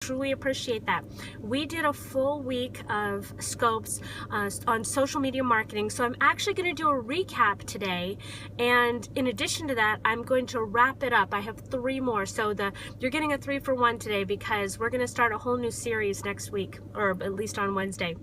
Truly appreciate that. We did a full week of scopes on social media marketing, so I'm actually going to do a recap today, and in addition to that, I'm going to wrap it up. I have 3 more, so you're getting a 3-for-1 today because we're going to start a whole new series next week, or at least on Wednesday.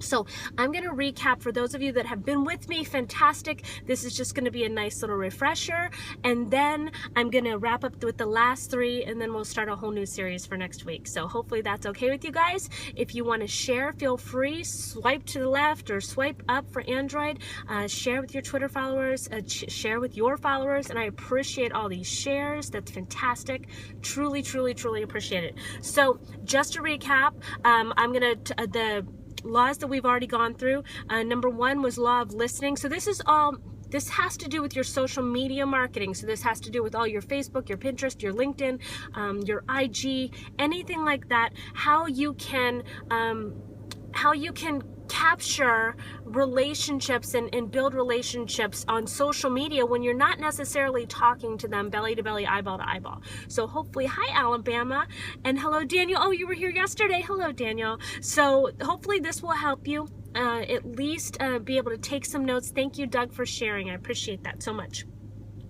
So I'm going to recap for those of you that have been with me. Fantastic. This is just going to be a nice little refresher. And then I'm going to wrap up with the last 3, and then we'll start a whole new series for next week. So hopefully that's okay with you guys. If you want to share, feel free. Swipe to the left or swipe up for Android. Share with your Twitter followers. Share with your followers. And I appreciate all these shares. That's fantastic. Truly, truly, truly appreciate it. So just to recap, I'm going to, the laws that we've already gone through. Number 1 was law of listening. So this has to do with your social media marketing. So this has to do with all your Facebook, your Pinterest, your LinkedIn, your IG, anything like that. How you can capture relationships and build relationships on social media when you're not necessarily talking to them belly to belly, eyeball to eyeball. So hopefully, hi Alabama, and hello Daniel. Oh, you were here yesterday. Hello Daniel. So hopefully this will help you at least be able to take some notes. Thank you, Doug, for sharing. I appreciate that so much.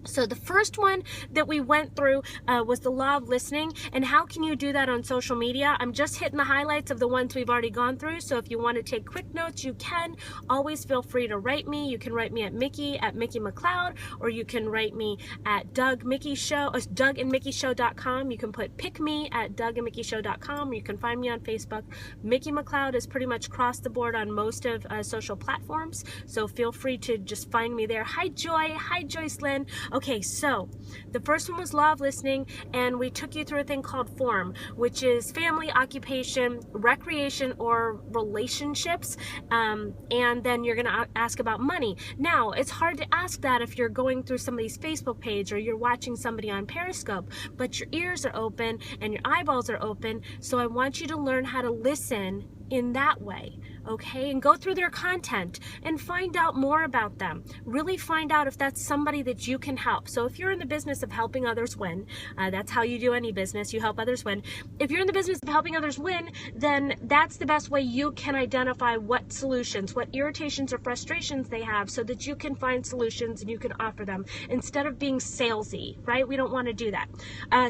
So the first one that we went through was the law of listening, and how can you do that on social media? I'm just hitting the highlights of the ones we've already gone through, so if you want to take quick notes, you can. Always feel free to write me. You can write me at Mickey at Mickey McLeod, or you can write me at DougandMickeyShow.com. You can put pick me at DougandMickeyShow.com. You can find me on Facebook. Mickey McLeod is pretty much across the board on most of social platforms, so feel free to just find me there. Hi Joy. Hi Joyce Lynn. Okay, so the first one was law of listening, and we took you through a thing called form, which is family, occupation, recreation, or relationships, and then you're going to ask about money. Now, it's hard to ask that if you're going through somebody's Facebook page or you're watching somebody on Periscope, but your ears are open and your eyeballs are open, so I want you to learn how to listen in that way, okay? And go through their content and find out more about them. Really find out if that's somebody that you can help. So if you're in the business of helping others win, that's how you do any business, you help others win. If you're in the business of helping others win, then that's the best way you can identify what solutions, what irritations or frustrations they have, so that you can find solutions and you can offer them instead of being salesy, right? We don't want to do that.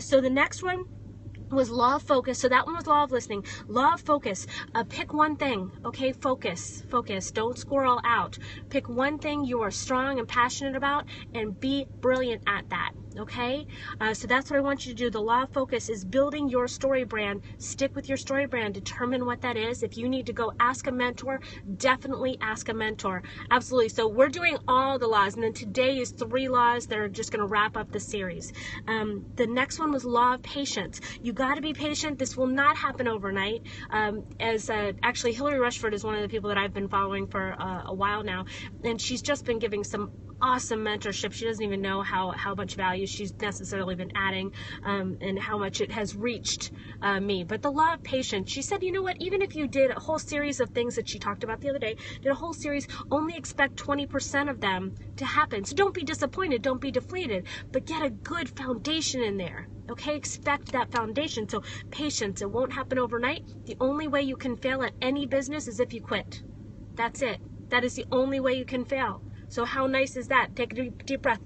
So the next one was law of focus. So that one was law of listening. Law of focus. Pick one thing, okay? Focus. Don't squirrel out. Pick one thing you are strong and passionate about and be brilliant at that, okay? So that's what I want you to do. The law of focus is building your story brand. Stick with your story brand. Determine what that is. If you need to go ask a mentor, definitely ask a mentor. Absolutely. So we're doing all the laws, and then today is 3 laws that are just going to wrap up the series. The next one was law of patience. You got to be patient. This will not happen overnight. Actually, Hillary Rushford is one of the people that I've been following for a while now, and she's just been giving some awesome mentorship. She doesn't even know how much value she's necessarily been adding, and how much it has reached me. But the law of patience, she said, you know what, even if you did a whole series of things that she talked about the other day, did a whole series, only expect 20% of them to happen. So don't be disappointed, don't be deflated, but get a good foundation in there. Okay, expect that foundation. So patience, it won't happen overnight. The only way you can fail at any business is if you quit. That's it. That is the only way you can fail. So how nice is that? Take a deep breath.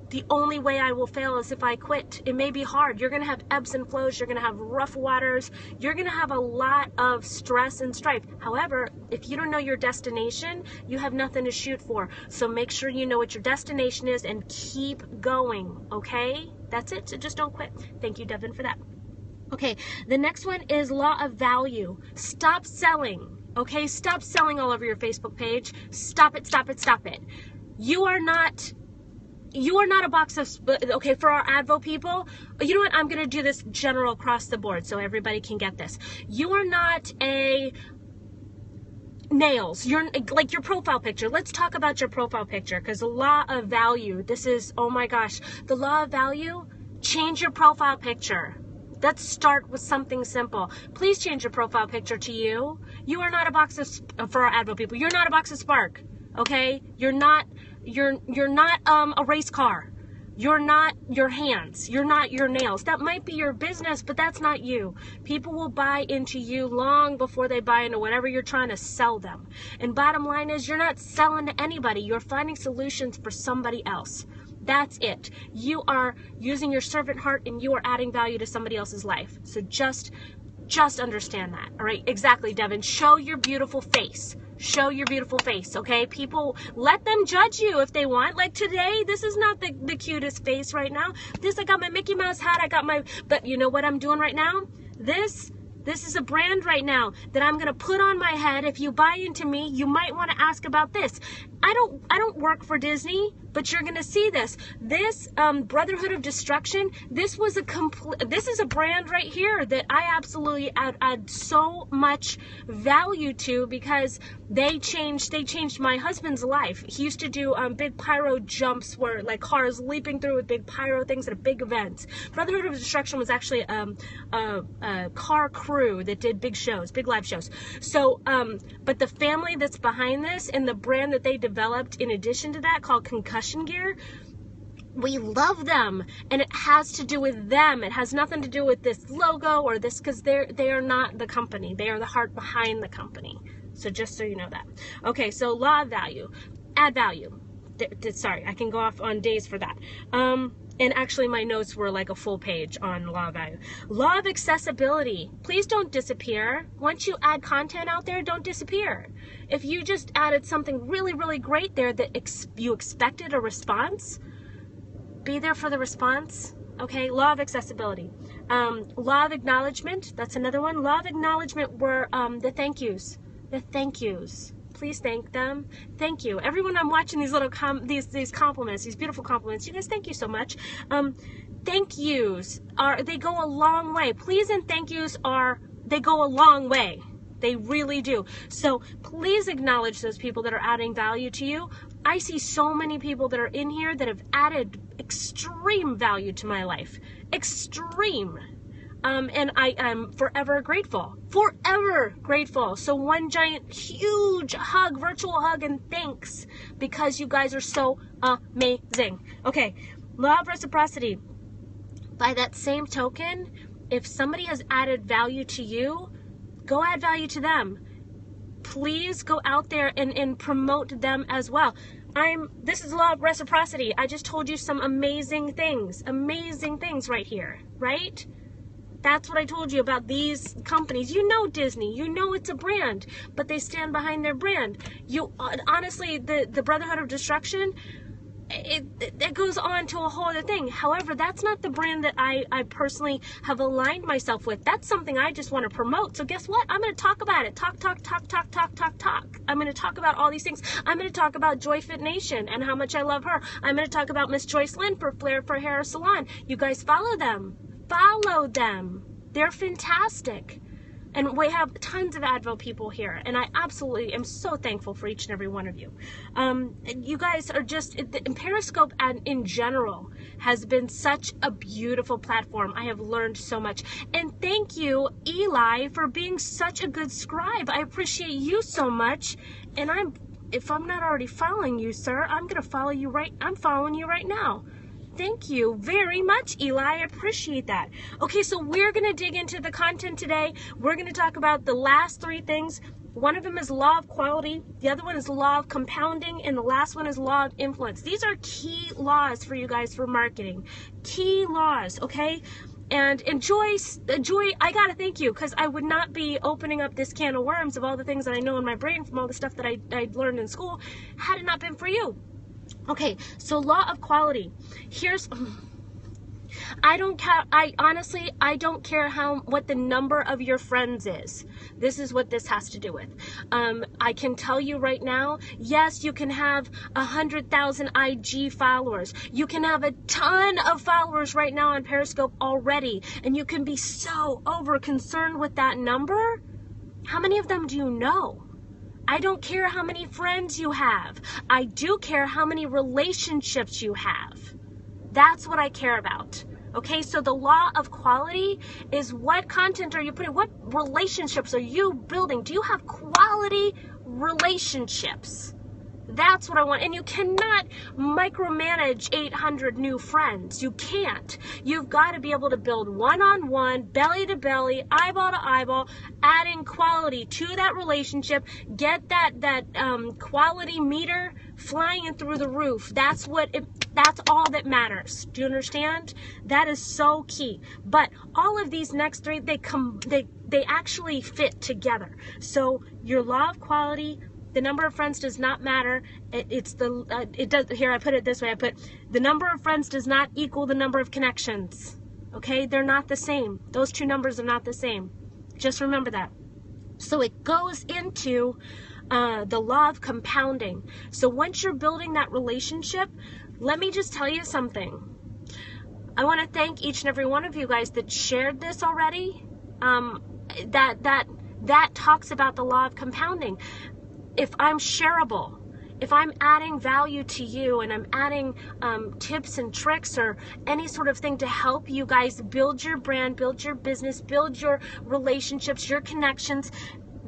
The only way I will fail is if I quit. It may be hard. You're going to have ebbs and flows. You're going to have rough waters. You're going to have a lot of stress and strife. However, if you don't know your destination, you have nothing to shoot for. So make sure you know what your destination is and keep going, okay? That's it. So just don't quit. Thank you, Devin, for that. Okay, the next one is law of value. Stop selling. Okay, stop selling all over your Facebook page. Stop it, stop it, stop it. You are not a box of, okay, for our Advo people, you know what, I'm going to do this general across the board so everybody can get this. You are not a nails. You're like your profile picture. Let's talk about your profile picture, because the law of value, this is, oh my gosh, the law of value, change your profile picture. Let's start with something simple. Please change your profile picture to you. You are not a box of, for our Advo people, you're not a box of Spark, okay? You're not a race car. You're not your hands. You're not your nails. That might be your business, but that's not you. People will buy into you long before they buy into whatever you're trying to sell them. And bottom line is, you're not selling to anybody. You're finding solutions for somebody else. That's it. You are using your servant heart and you are adding value to somebody else's life. So just understand that. All right. Exactly, Devin. Show your beautiful face. Show your beautiful face, okay? People, let them judge you if they want. Like today, this is not the cutest face right now. I got my Mickey Mouse hat, but you know what I'm doing right now? This is a brand right now that I'm gonna put on my head. If you buy into me, you might want to ask about this. I don't work for Disney, but you're gonna see this. This Brotherhood of Destruction, this is a brand right here that I absolutely add so much value to, because they changed my husband's life. He used to do big pyro jumps where like cars leaping through with big pyro things at a big event. Brotherhood of Destruction was actually a car crew that did big shows, big live shows. So, but the family that's behind this and the brand that they developed in addition to that, called Concussion Gear, we love them, and it has to do with them. It has nothing to do with this logo or this, because they are not the company. They are the heart behind the company. So just so you know that. Okay, so law of value, add value. Sorry, I can go off on days for that. And actually my notes were like a full page on law of value. Law of accessibility. Please don't disappear. Once you add content out there, don't disappear. If you just added something really, really great there that you expected a response, be there for the response. Okay, law of accessibility. Law of acknowledgement. That's another one. Law of acknowledgement were the thank yous. The thank yous. Please thank them. Thank you. Everyone, I'm watching these little these compliments, these beautiful compliments. You guys, thank you so much. Thank yous they go a long way. Please and thank yous they go a long way. They really do. So please acknowledge those people that are adding value to you. I see so many people that are in here that have added extreme value to my life. Extreme. And I am forever grateful. Forever grateful. So one giant, huge hug, virtual hug, and thanks, because you guys are so amazing. Okay, law of reciprocity. By that same token, if somebody has added value to you, go add value to them. Please go out there and promote them as well. This is law of reciprocity. I just told you some amazing things right here, right? That's what I told you about these companies. You know Disney, you know it's a brand, but they stand behind their brand. You honestly, the Brotherhood of Destruction, it goes on to a whole other thing. However, that's not the brand that I personally have aligned myself with. That's something I just want to promote. So guess what? I'm going to talk about it. Talk. I'm going to talk about all these things. I'm going to talk about Joy Fit Nation and how much I love her. I'm going to talk about Miss Joyce Lynn for Flair for Hair Salon. You guys follow them. Follow them. They're fantastic. And we have tons of Advo people here. And I absolutely am so thankful for each and every one of you. You guys are just, Periscope and in general has been such a beautiful platform. I have learned so much. And thank you, Eli, for being such a good scribe. I appreciate you so much. And if I'm not already following you, sir, I'm going to follow you I'm following you right now. Thank you very much, Eli. I appreciate that. Okay, so we're going to dig into the content today. We're going to talk about the last three things. One of them is law of quality. The other one is law of compounding. And the last one is law of influence. These are key laws for you guys for marketing. Key laws, okay? And Joy, I got to thank you, because I would not be opening up this can of worms of all the things that I know in my brain from all the stuff that I learned in school had it not been for you. Okay, so law of quality. I don't care what the number of your friends is. This is what this has to do with. I can tell you right now, yes, you can have 100,000 IG followers. You can have a ton of followers right now on Periscope already, and you can be so over concerned with that number. How many of them do you know? I don't care how many friends you have. I do care how many relationships you have. That's what I care about. Okay, so the law of quality is what content are you putting? What relationships are you building? Do you have quality relationships? That's what I want. And you cannot micromanage 800 new friends. You can't. You've got to be able to build one-on-one, belly to belly, eyeball to eyeball, adding quality to that relationship. Get that quality meter flying through the roof. That's all that matters. Do you understand? That is so key. But all of these next three, they actually fit together. So your law of quality, the number of friends does not matter. Here I put it this way. I put the number of friends does not equal the number of connections. Okay? They're not the same. Those two numbers are not the same. Just remember that. So it goes into the law of compounding. So once you're building that relationship, let me just tell you something. I want to thank each and every one of you guys that shared this already. That talks about the law of compounding. If I'm shareable, if I'm adding value to you and I'm adding tips and tricks or any sort of thing to help you guys build your brand, build your business, build your relationships, your connections,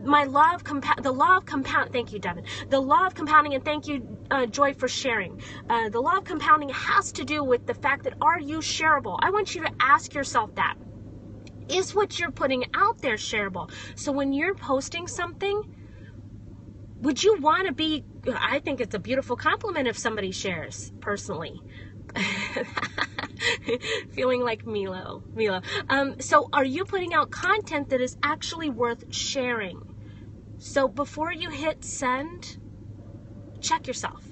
the law of compound. Thank you, Devin. The law of compounding, and thank you, Joy, for sharing. The law of compounding has to do with the fact that, are you shareable? I want you to ask yourself that. Is what you're putting out there shareable? So when you're posting something, would you want to be, I think it's a beautiful compliment if somebody shares, personally. Feeling like Milo. So are you putting out content that is actually worth sharing? So before you hit send, check yourself.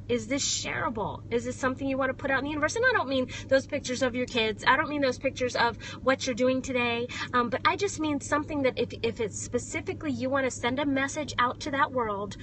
Is this shareable? Is this something you want to put out in the universe? And I don't mean those pictures of your kids. I don't mean those pictures of what you're doing today. But I just mean something that if it's specifically you want to send a message out to that world,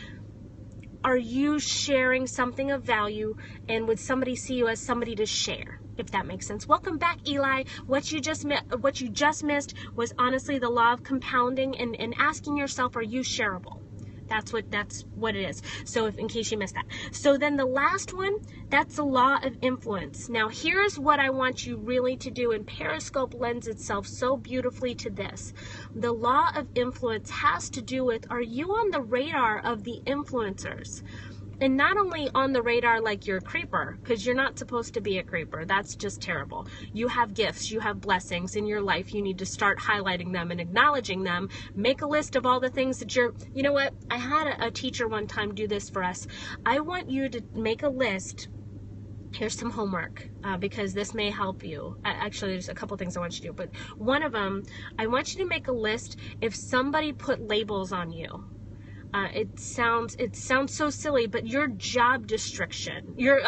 are you sharing something of value? And would somebody see you as somebody to share? If that makes sense. Welcome back, Eli. What you just missed was honestly the law of compounding and asking yourself, are you shareable? That's what it is. So in case you missed that. So then the last one, that's the law of influence. Now here's what I want you really to do, and Periscope lends itself so beautifully to this. The law of influence has to do with, are you on the radar of the influencers? And not only on the radar like you're a creeper, because you're not supposed to be a creeper. That's just terrible. You have gifts, you have blessings in your life. You need to start highlighting them and acknowledging them. Make a list of all the things that you know what? I had a teacher one time do this for us. I want you to make a list. Here's some homework, because this may help you. Actually, there's a couple things I want you to do, but one of them, I want you to make a list if somebody put labels on you. It sounds so silly, but your job description, your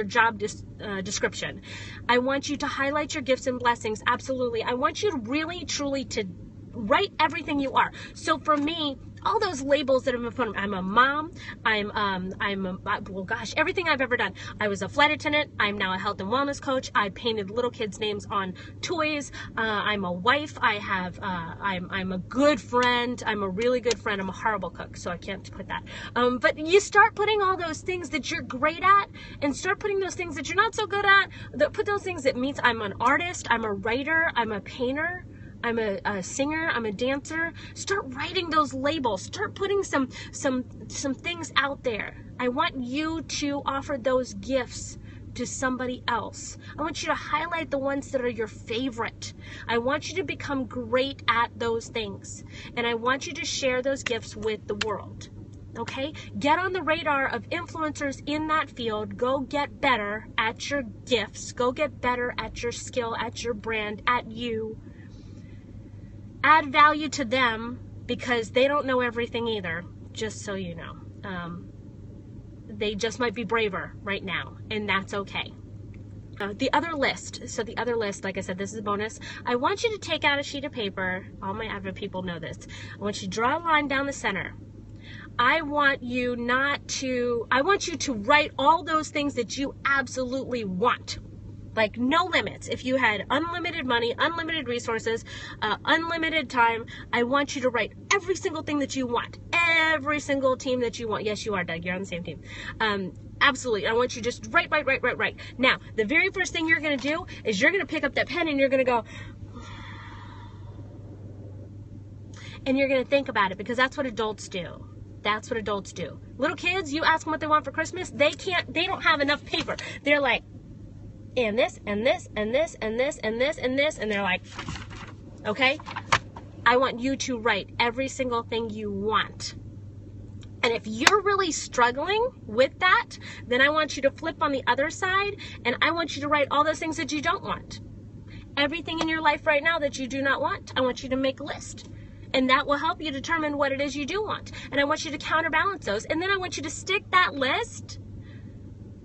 job description. I want you to highlight your gifts and blessings. Absolutely. I want you to really, truly to write everything you are. So for me, all those labels that have been put on, I'm a mom, well, gosh, everything I've ever done. I was a flight attendant. I'm now a health and wellness coach. I painted little kids' names on toys. I'm a wife. I'm a good friend. I'm a really good friend. I'm a horrible cook, so I can't put that. But you start putting all those things that you're great at, and start putting those things that you're not so good at. Put those things that means I'm an artist, I'm a writer, I'm a painter, I'm a singer, I'm a dancer. Start writing those labels. Start putting some things out there. I want you to offer those gifts to somebody else. I want you to highlight the ones that are your favorite. I want you to become great at those things. And I want you to share those gifts with the world. Okay? Get on the radar of influencers in that field. Go get better at your gifts. Go get better at your skill, at your brand, at you. Add value to them, because they don't know everything either, just so you know. They just might be braver right now, and that's okay. The other list, like I said, this is a bonus. I want you to take out a sheet of paper. All my avid people know this. I want you to draw a line down the center. I want you to write all those things that you absolutely want. Like no limits. If you had unlimited money, unlimited resources, unlimited time, I want you to write every single thing that you want. Every single team that you want. Yes, you are, Doug. You're on the same team. Absolutely. I want you to just write. Now, the very first thing you're going to do is you're going to pick up that pen and you're going to go, and you're going to think about it, because that's what adults do. That's what adults do. Little kids, you ask them what they want for Christmas, they don't have enough paper. They're like, and this, and this, and this, and this, and this, and this, and they're like, okay? I want you to write every single thing you want. And if you're really struggling with that, then I want you to flip on the other side, and I want you to write all those things that you don't want. Everything in your life right now that you do not want, I want you to make a list. And that will help you determine what it is you do want. And I want you to counterbalance those. And then I want you to stick that list.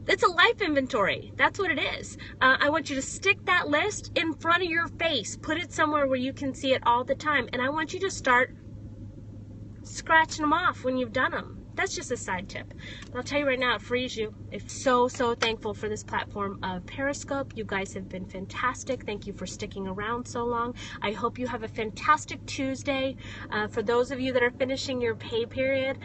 It's a life inventory. That's what it is. I want you to stick that list in front of your face. Put it somewhere where you can see it all the time. And I want you to start scratching them off when you've done them. That's just a side tip. But I'll tell you right now, it frees you. I'm so thankful for this platform of Periscope. You guys have been fantastic. Thank you for sticking around so long. I hope you have a fantastic Tuesday. For those of you that are finishing your pay period,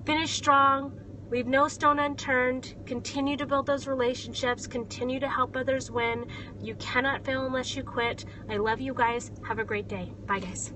finish strong. Leave no stone unturned. Continue to build those relationships. Continue to help others win. You cannot fail unless you quit. I love you guys. Have a great day. Bye, guys.